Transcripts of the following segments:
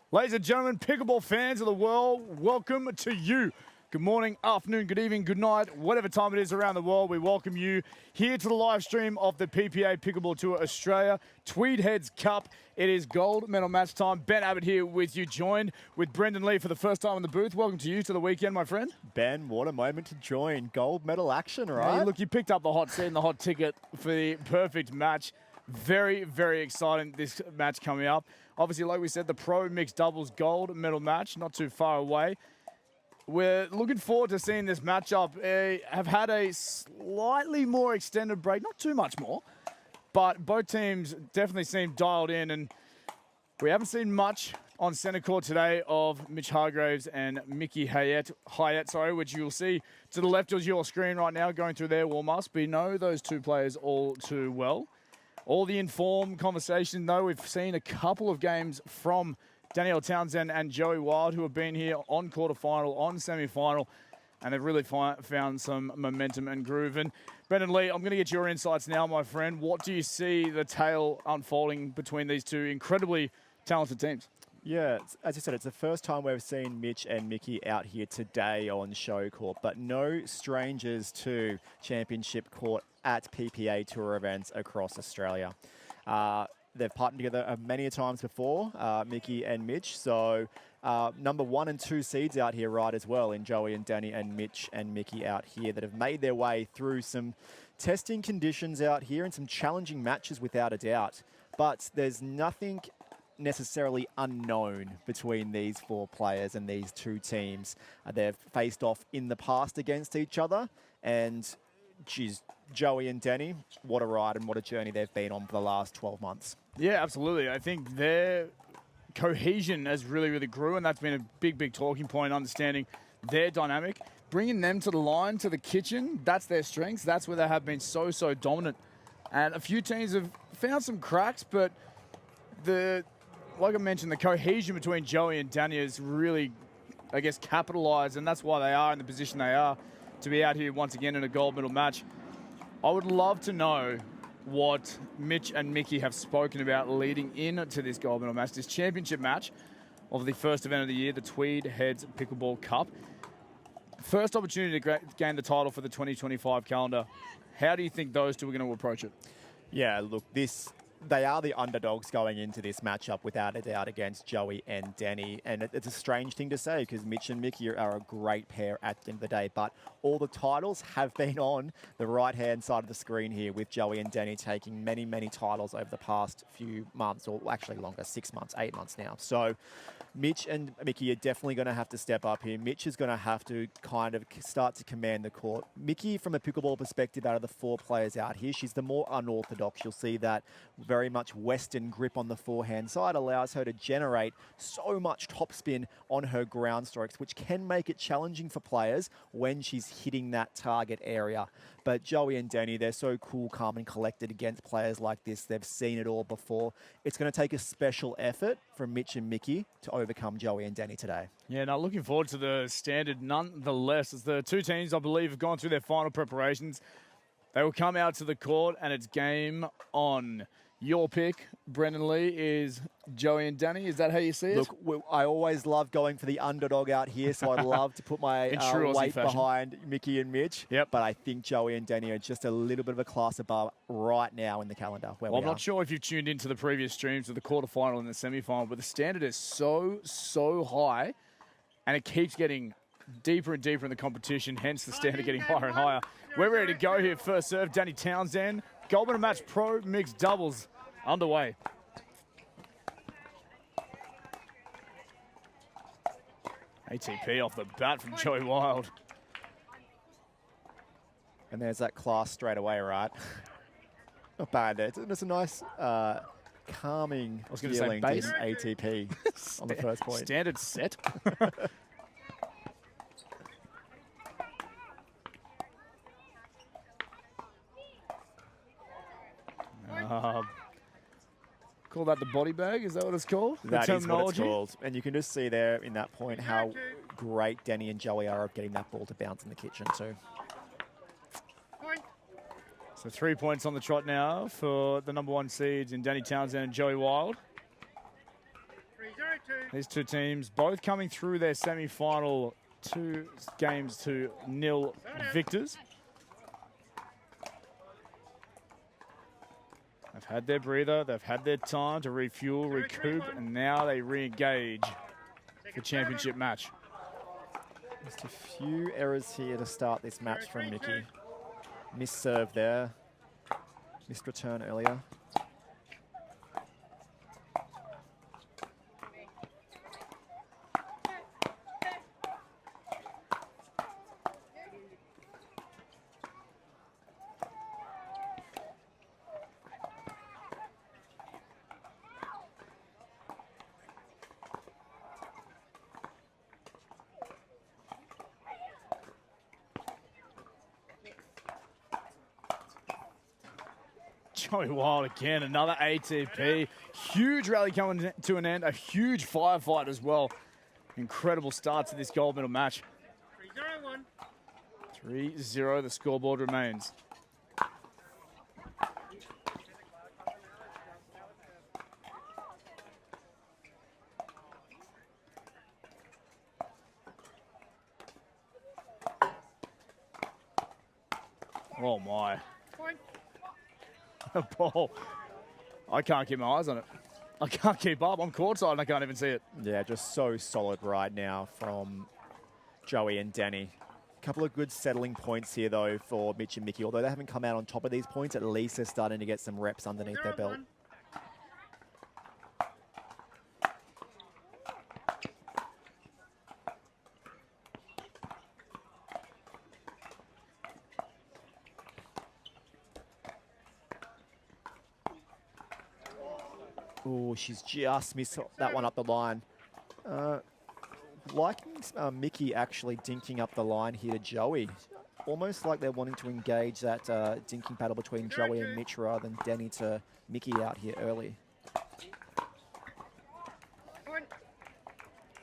Ladies and gentlemen, pickleball fans of the world, welcome to you. Good morning, afternoon, good evening, good night, whatever time it is around the world, we welcome you here to the live stream of the PPA Pickleball Tour Australia Tweed Heads Cup. It is gold medal match time. Ben Abbott here with you, joined with Brendan Lee for the first time in the booth. Welcome to you to the weekend, my friend. Ben, what a moment to join. Gold medal action, right? Hey, look, you picked up the hot seat and the hot ticket for the perfect match. Very, very exciting, this match coming up. Obviously, like we said, the pro mixed doubles gold medal match, not too far away. We're looking forward to seeing this matchup. Have had a slightly more extended break, not too much more, but both teams definitely seem dialed in, and we haven't seen much on centre court today of Mitch Hargreaves and Mickey Haet, which you'll see to the left of your screen right now going through their warm-ups. We know those two players all too well. All the informed conversation, though, we've seen a couple of games from Danielle Townsend and Joey Wild, who have been here on quarterfinal, on semi-final, and they've really found some momentum and groove. And Brendan Lee, I'm going to get your insights now, my friend. What do you see the tale unfolding between these two incredibly talented teams? Yeah, as you said, it's the first time we've seen Mitch and Mickey out here today on show court, but no strangers to championship court at PPA Tour events across Australia. They've partnered together many times before, Mickey and Mitch. So number 1 and 2 seeds out here right as well in Joey and Danny and Mitch and Mickey out here that have made their way through some testing conditions out here and some challenging matches without a doubt. But there's nothing necessarily unknown between these four players and these two teams. They've faced off in the past against each other, and geez, Joey and Danny, what a ride and what a journey they've been on for the last 12 months. Yeah, absolutely. I think their cohesion has really, really grew, and that's been a big, big talking point, understanding their dynamic. Bringing them to the line, to the kitchen, that's their strengths. That's where they have been so, so dominant. And a few teams have found some cracks, but like I mentioned, the cohesion between Joey and Danny is really, I guess, capitalised, and that's why they are in the position they are to be out here once again in a gold medal match. I would love to know what Mitch and Mickey have spoken about leading into this gold medal match, this championship match of the first event of the year, the Tweed Heads Pickleball Cup. First opportunity to gain the title for the 2025 calendar. How do you think those two are going to approach it? Yeah, look, they are the underdogs going into this matchup without a doubt against Joey and Danny. And it's a strange thing to say because Mitch and Mickey are a great pair at the end of the day. But all the titles have been on the right-hand side of the screen here with Joey and Danny taking many, many titles over the past few months, or actually longer, 6 months, 8 months now. So Mitch and Mickey are definitely going to have to step up here. Mitch is going to have to kind of start to command the court. Mickey, from a pickleball perspective, out of the four players out here, she's the more unorthodox. You'll see that very much Western grip on the forehand side allows her to generate so much topspin on her ground strokes, which can make it challenging for players when she's hitting that target area. But Joey and Danny, they're so cool, calm and collected against players like this. They've seen it all before. It's going to take a special effort from Mitch and Mickey to overcome Joey and Danny today. Yeah, now looking forward to the standard nonetheless, as the two teams, I believe, have gone through their final preparations. They will come out to the court and it's game on. Your pick, Brendan Lee, is Joey and Danny. Is that how you see it? Look, I always love going for the underdog out here, so I'd love to put my weight behind Mickey and Mitch. Yep. But I think Joey and Danny are just a little bit of a class above right now in the calendar. I'm not sure if you've tuned into the previous streams of the quarterfinal and the semi-final, but the standard is so, so high, and it keeps getting deeper and deeper in the competition, hence the standard getting higher and higher. We're ready to go here. First serve, Danny Townsend. Gold medal match pro mixed doubles underway. ATP off the bat from Joey Wild. And there's that class straight away, right? Not bad there. It's a nice, calming feeling in ATP on the first point. Standard set. Call that the body bag? Is that what it's called? That is what it's called. And you can just see there in that point how great Danny and Joey are at getting that ball to bounce in the kitchen too. So 3 points on the trot now for the number 1 seeds in Danny Townsend and Joey Wild. These two teams both coming through their semi-final 2 games to nil victors. They've had their breather, they've had their time to refuel, recoup, and now they re-engage the championship match. Just a few errors here to start this match from Mickey. Missed serve there, missed return earlier. Joey Wild again, another ATP. Huge rally coming to an end, a huge firefight as well. Incredible start to this gold medal match. 3-0, the scoreboard remains. Oh my. The ball. I can't keep my eyes on it. I can't keep up. I'm courtside and I can't even see it. Yeah, just so solid right now from Joey and Danny. A couple of good settling points here, though, for Mitch and Mickey. Although they haven't come out on top of these points, at least they're starting to get some reps underneath their belt. Oh, she's just missed that one up the line. Liking Mickey actually dinking up the line here to Joey. Almost like they're wanting to engage that dinking battle between Joey and Mitch rather than Danny to Mickey out here early.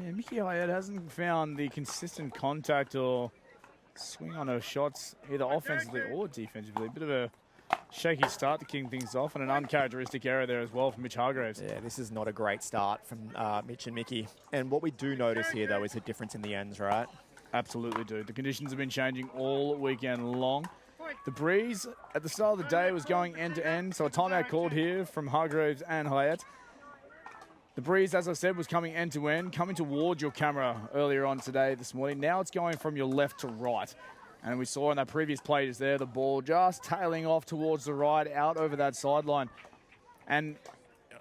Yeah, Mickey Haet hasn't found the consistent contact or swing on her shots, either offensively or defensively. A bit of a shaky start to kick things off, and an uncharacteristic error there as well from Mitch Hargreaves. Yeah, this is not a great start from Mitch and Mickey. And what we do notice here, though, is a difference in the ends, right? Absolutely do. The conditions have been changing all weekend long. The breeze at the start of the day was going end to end, so a timeout called here from Hargreaves and Haet. The breeze, as I said, was coming end to end, coming towards your camera earlier on today, this morning. Now it's going from your left to right. And we saw in that previous play just there, the ball just tailing off towards the right, out over that sideline. And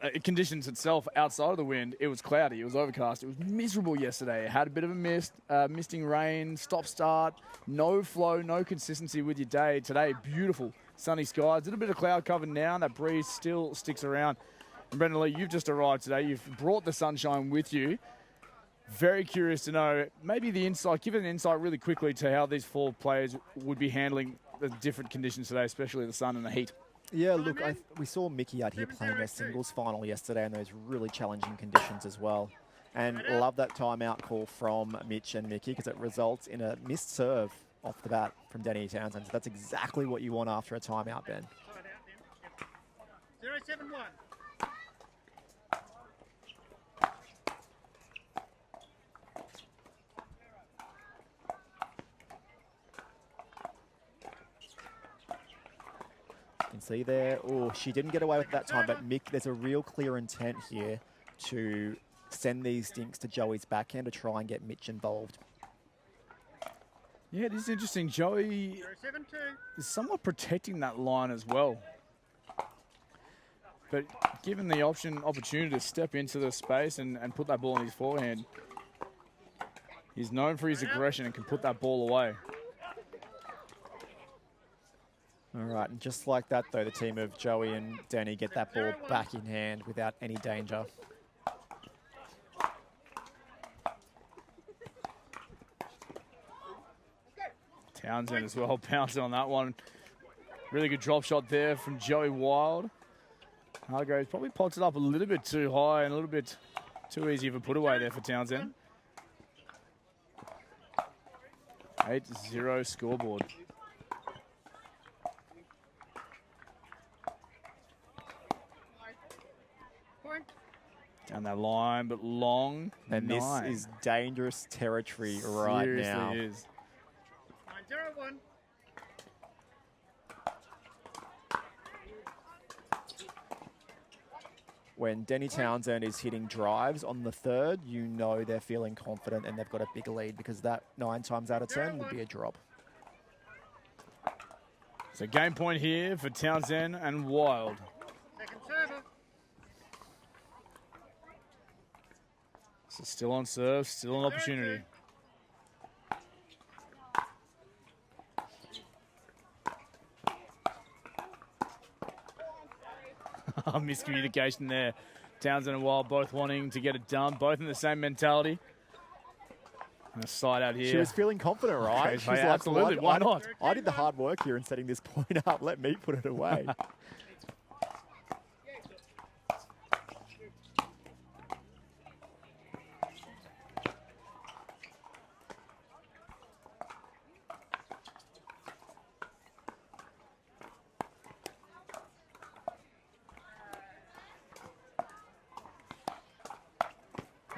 it conditions itself outside of the wind. It was cloudy, it was overcast, it was miserable yesterday. It had a bit of a mist, misting rain, stop-start, no flow, no consistency with your day. Today, beautiful sunny skies, a little bit of cloud cover now, and that breeze still sticks around. And Brendan Lee, you've just arrived today. You've brought the sunshine with you. Very curious to know, maybe the insight, give it an insight really quickly to how these 4 players would be handling the different conditions today, especially the sun and the heat. Yeah, look, we saw Mickey out here playing their singles final yesterday in those really challenging conditions as well. And love that timeout call from Mitch and Mickey because it results in a missed serve off the bat from Danny Townsend. So that's exactly what you want after a timeout, Ben. 0-7-1. You can see there, oh, she didn't get away with that time, but Mick, there's a real clear intent here to send these dinks to Joey's backhand to try and get Mitch involved. Yeah, it is interesting. Joey is somewhat protecting that line as well. But given the opportunity to step into the space and put that ball in his forehand, he's known for his aggression and can put that ball away. All right, and just like that, though, the team of Joey and Danny get that ball back in hand without any danger. Townsend as well, pouncing on that one. Really good drop shot there from Joey Wild. Hargreaves probably pots it up a little bit too high and a little bit too easy of a put away there for Townsend. 8-0 scoreboard. And that line, but long. And this is dangerous territory right now. Seriously is. 9-0-1. When Denny Townsend is hitting drives on the third, you know they're feeling confident and they've got a big lead, because that 9 times out of 10 would be a drop. So game point here for Townsend and Wild. Second server. So still on serve, still an opportunity. Miscommunication there. Townsend and Wild both wanting to get it done, both in the same mentality. And a side out here. She was feeling confident, right? Okay, She's like, absolutely, why not? I did the hard work here in setting this point up. Let me put it away.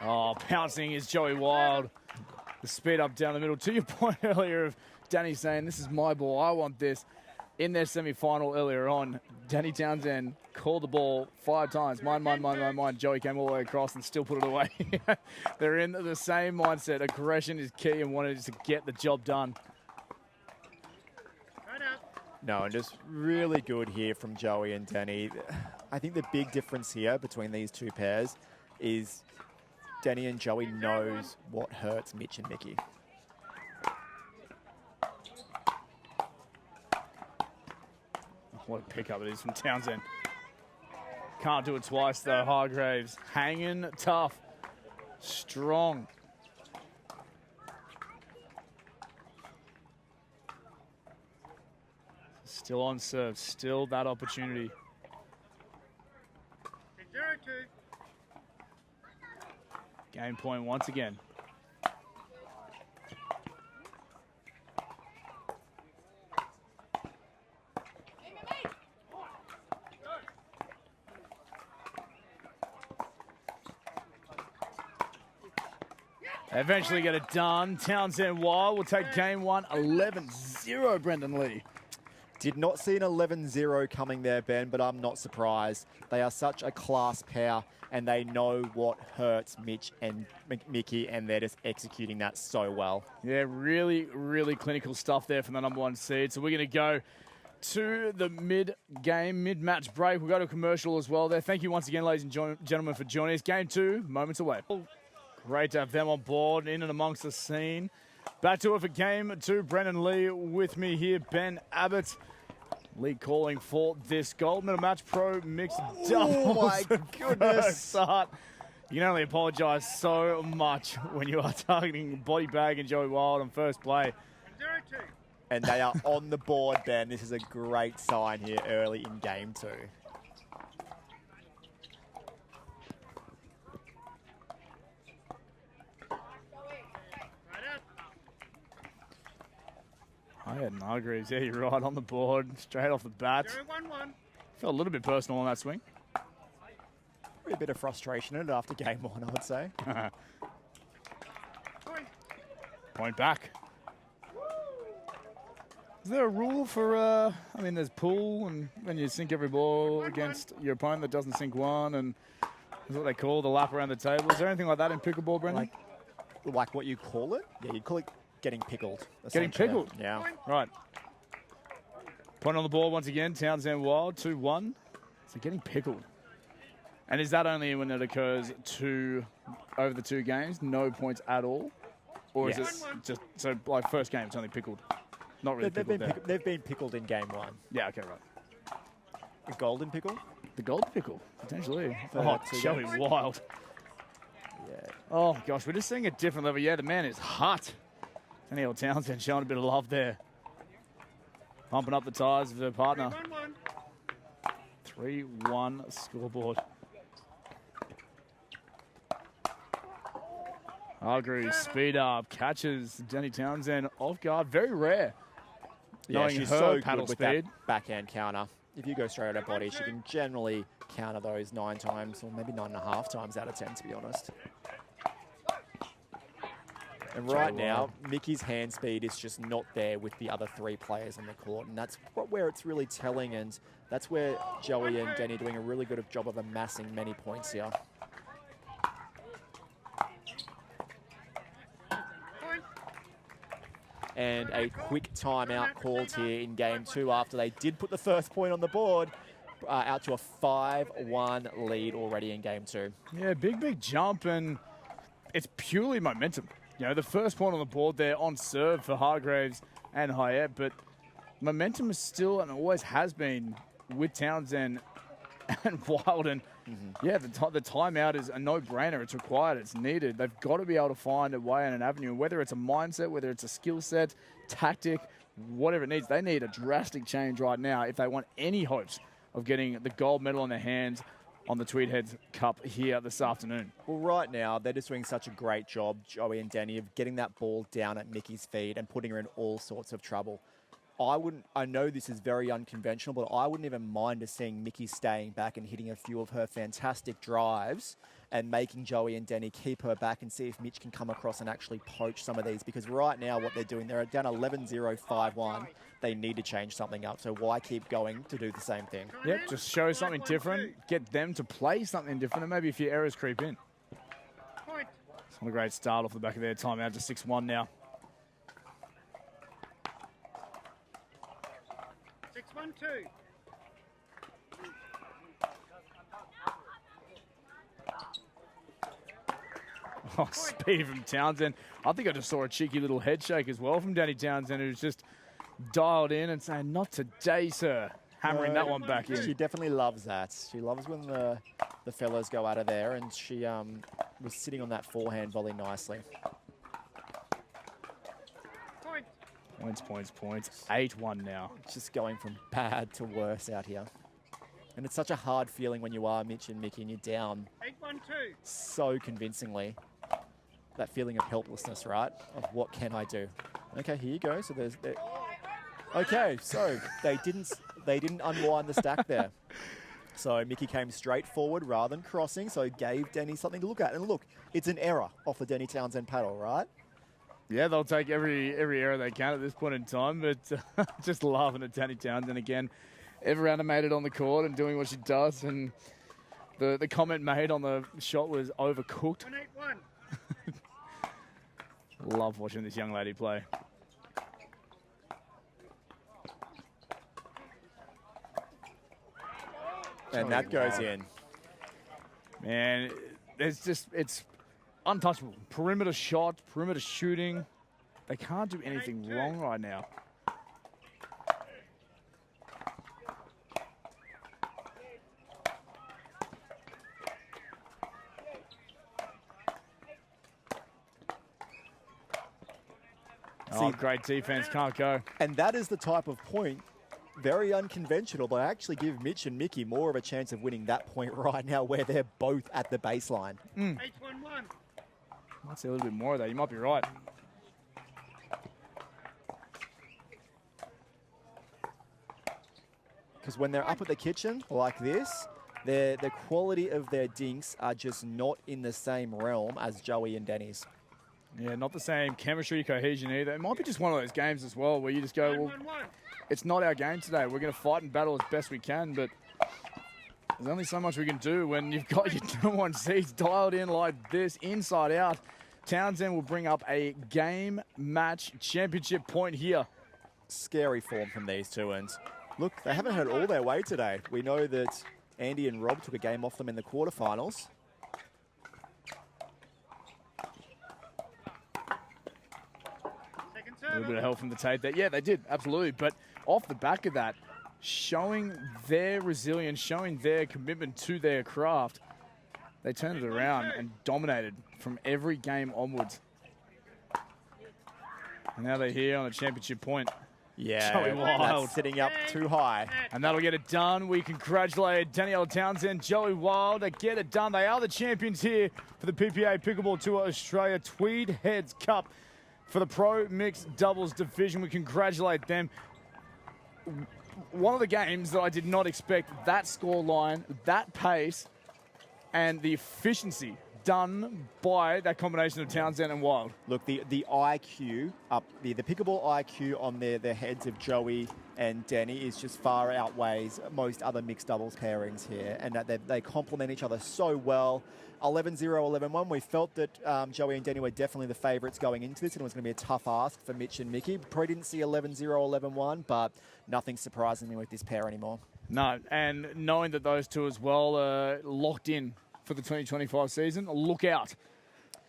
Oh, pouncing is Joey Wild. The speed up down the middle. To your point earlier of Danny saying, this is my ball, I want this. In their semi-final earlier on, Danny Townsend called the ball 5 times. Mine. Joey came all the way across and still put it away. They're in the same mindset. Aggression is key and wanted to get the job done. No, and just really good here from Joey and Danny. I think the big difference here between these two pairs is Danny and Joey knows what hurts Mitch and Mickey. What a pickup it is from Townsend. Can't do it twice though, Hargreaves. Hanging tough, strong. Still on serve, still that opportunity. 0-2. Game point once again. Eventually get it done. Townsend Wild will take game one, 11-0, Brendan Lee. Did not see an 11-0 coming there, Ben, but I'm not surprised. They are such a class pair, and they know what hurts Mitch and Mickey, and they're just executing that so well. Yeah, really, really clinical stuff there from the #1 seed. So we're going to go to the mid-game, mid-match break. We'll go to a commercial as well there. Thank you once again, ladies and gentlemen, for joining us. Game 2, moments away. Great to have them on board, in and amongst the scene. Back to it for game 2. Brendan Lee with me here. Ben Abbott. Lee calling for this gold medal match pro mixed doubles. Oh my goodness. Start. You can only apologise so much when you are targeting Body Bag and Joey Wild on first play. 0-2. And they are on the board, Ben. This is a great sign here early in game 2. Haet and Hargreaves, yeah, you're right, on the board, straight off the bat. 0-1-1. Felt a little bit personal on that swing. A bit of frustration in it after game 1, I would say. Point back. Is there a rule for, I mean, there's pool, and when you sink every ball against your opponent that doesn't sink one, and that's what they call the lap around the table. Is there anything like that in pickleball, Brendan? Like what you call it? Yeah, you'd call it getting pickled. Getting pickled? Yeah. Right. Point on the ball once again, Townsend Wild, 2-1. So getting pickled. And is that only when it occurs over the 2 games, no points at all? Or is it just, so like first game, it's only pickled? Not really pickled there. They've been pickled in game 1. Yeah, okay, right. The golden pickle? The gold pickle, potentially. Oh, Joey Wild. Yeah. Oh, gosh, we're just seeing a different level. Yeah, the man is hot. Daniel Townsend showing a bit of love there. Pumping up the tires of her partner. 3-1 scoreboard. Hargreaves, speed up, catches Danny Townsend off guard. Very rare. Yeah, Knowing she's her so paddle good with speed. that backhand counter. If you go straight at her body, she can generally counter those 9 times, or maybe 9.5 times out of 10, to be honest. And right now, Mickey's hand speed is just not there with the other 3 players on the court, and that's where it's really telling, and that's where Joey and Denny are doing a really good job of amassing many points here. And a quick timeout called here in game 2 after they did put the first point on the board, out to a 5-1 lead already in game 2. Yeah, big jump, and it's purely momentum. You know, the first point on the board there on serve for Hargreaves and Haet, but momentum is still and always has been with Townsend and Wild. And yeah, the timeout is a no-brainer. It's required. It's needed. They've got to be able to find a way and an avenue, whether it's a mindset, whether it's a skill set, tactic, whatever it needs. They need a drastic change right now if they want any hopes of getting the gold medal in their hands on the Tweed Heads Cup here this afternoon. Well, right now, they're just doing such a great job, Joey and Danny, of getting that ball down at Mickey's feet and putting her in all sorts of trouble. I know this is very unconventional, but I wouldn't even mind just seeing Mickey staying back and hitting a few of her fantastic drives and making Joey and Denny keep her back and see if Mitch can come across and actually poach some of these. Because right now what they're doing, they're down 11-0, 5-1. They need to change something up. So why keep going to do the same thing? Yep, just show something different, get them to play something different, and maybe a few errors creep in. It's not a great start off the back of their timeout to 6-1 now. 6-1-2. Oh, speed from Townsend. I think I just saw a cheeky little head shake as well from Danny Townsend, who's just dialed in and saying, "Not today, sir." Hammering that one back in. She definitely loves that. She loves when the fellas go out of there, and she was sitting on that forehand volley nicely. Points. 8-1 now. Just going from bad to worse out here. And it's such a hard feeling when you are Mitch and Mickey and you're down 8-1-2. so convincingly. That feeling of helplessness, right? Of what can I do? Okay, here you go. So there's... Okay, so they didn't unwind the stack there. So Mickey came straight forward rather than crossing, so gave Denny something to look at. And look, it's an error off the Denny Townsend paddle, right? Yeah, they'll take every error they can at this point in time, but just laughing at Danny Townsend again. Ever animated on the court and doing what she does, and the comment made on the shot was overcooked. 1-8-1. Love watching this young lady play. And that goes in. Man, it's untouchable. Perimeter shot, perimeter shooting. They can't do anything wrong right now. Oh, great defense, can't go. And that is the type of point, very unconventional, but I actually give Mitch and Mickey more of a chance of winning that point right now where they're both at the baseline. 8-1-1. Might see a little bit more of that. You might be right. Because when they're up at the kitchen like this, the quality of their dinks are just not in the same realm as Joey and Denny's. Yeah, not the same chemistry, cohesion either. It might be just one of those games as well where you just go, well, it's not our game today. We're going to fight and battle as best we can, but there's only so much we can do when you've got your number one seeds dialed in like this, inside out. Townsend will bring up a game match championship point here. Scary form from these two, and look, they haven't had all their way today. We know that Andy and Rob took a game off them in the quarterfinals. A little bit of help from the tape there. Yeah, they did, absolutely. But off the back of that, showing their resilience, showing their commitment to their craft, they turned it around and dominated from every game onwards. And now they're here on the championship point. Yeah, that's sitting up too high. And that'll get it done. We congratulate Danielle Townsend, Joey Wild to get it done. They are the champions here for the PPA Pickleball Tour Australia Tweed Heads Cup for the Pro Mixed Doubles Division. We congratulate them. one of the games that I did not expect that score line, that pace, and the efficiency done by that combination of Townsend and Wild. Look, the IQ up the pickleball IQ on the heads of Joey and Denny is just far outweighs most other mixed doubles pairings here, and that they complement each other so well. 11-0, 11-1. We felt that Joey and Denny were definitely the favourites going into this, and it was going to be a tough ask for Mitch and Mickey. Probably didn't see 11-0, 11-1, but nothing surprising me with this pair anymore. No, and knowing that those two as well are locked in for the 2025 season, look out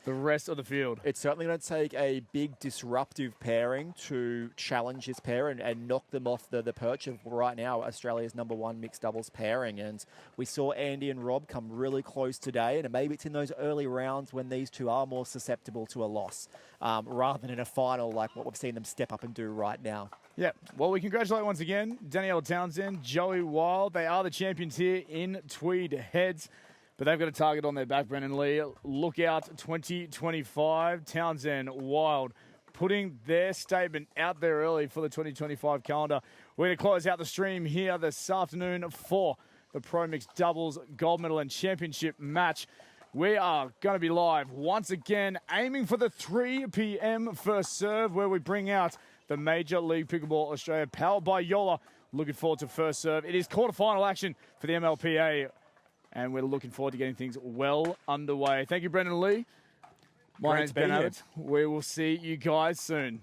the rest of the field. It's certainly going to take a big disruptive pairing to challenge this pair and knock them off the perch of right now Australia's #1 mixed doubles pairing. And we saw Andy and Rob come really close today, and maybe it's in those early rounds when these two are more susceptible to a loss rather than in a final like what we've seen them step up and do right now. Yeah, well, we congratulate once again Danielle Townsend, Joey Wild. They are the champions here in Tweed heads. But they've got a target on their back, Brendan Lee. Look out 2025. Townsend, Wild, putting their statement out there early for the 2025 calendar. We're going to close out the stream here this afternoon for the Pro Mixed Doubles Gold Medal and Championship match. We are going to be live once again, aiming for the 3 p.m. first serve, where we bring out the Major League Pickleball Australia, powered by Yola. Looking forward to first serve. It is quarterfinal action for the MLPA. And we're looking forward to getting things well underway. Thank you, Brendan Lee. My name's Ben Abbott. We will see you guys soon.